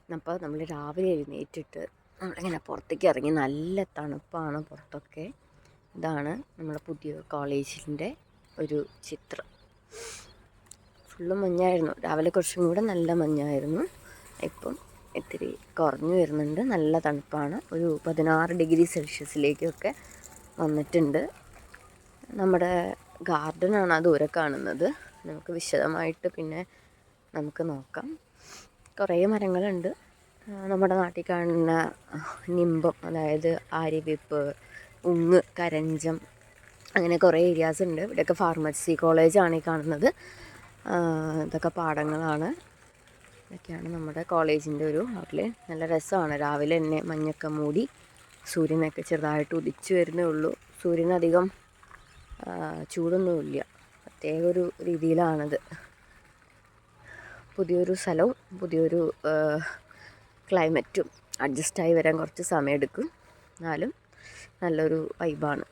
അപ്പോൾ നമ്മൾ രാവിലെ എഴുന്നേറ്റിട്ട് നമ്മളിങ്ങനെ പുറത്തേക്ക് ഇറങ്ങി. നല്ല തണുപ്പാണ് പുറത്തൊക്കെ. ഇതാണ് നമ്മുടെ പുതിയ കോളേജിൻ്റെ ഒരു ചിത്രം. ഫുള്ള് മഞ്ഞായിരുന്നു. രാവിലെ കുറച്ചും കൂടെ നല്ല മഞ്ഞായിരുന്നു. ഇപ്പം ഇത്തിരി കുറഞ്ഞു വരുന്നുണ്ട്. നല്ല തണുപ്പാണ്. ഒരു 16 ഡിഗ്രി സെൽഷ്യസിലേക്കൊക്കെ വന്നിട്ടുണ്ട്. നമ്മുടെ ഗാർഡനാണ് ആ ദൂരെ കാണുന്നത്. നമുക്ക് വിശദമായിട്ട് പിന്നെ നമുക്ക് നോക്കാം. കുറേ മരങ്ങളുണ്ട്. നമ്മുടെ നാട്ടിൽ കാണുന്ന നിമ്പം, അതായത് ആര്യവേപ്പ്, ഉങ്ങ്, കരഞ്ചം, അങ്ങനെ കുറേ ഏരിയാസ് ഉണ്ട്. ഇവിടെയൊക്കെ ഫാർമസി കോളേജാണ് ഈ കാണുന്നത്. ഇതൊക്കെ പാടങ്ങളാണ്. ഇതൊക്കെയാണ് നമ്മുടെ കോളേജിൻ്റെ ഒരു ഔട്ട്ലൈൻ. നല്ല രസമാണ്. രാവിലെ തന്നെ മഞ്ഞൊക്കെ മൂടി സൂര്യനൊക്കെ ചെറുതായിട്ട് ഉദിച്ചു വരുന്നേ ഉള്ളൂ. സൂര്യനധികം ചൂടൊന്നുമില്ല. പ്രത്യേക ഒരു രീതിയിലാണത്. പുതിയൊരു സ്ഥലവും പുതിയൊരു ക്ലൈമറ്റും അഡ്ജസ്റ്റായി വരാൻ കുറച്ച് സമയമെടുക്കും. എന്നാലും നല്ലൊരു വൈബാണ്.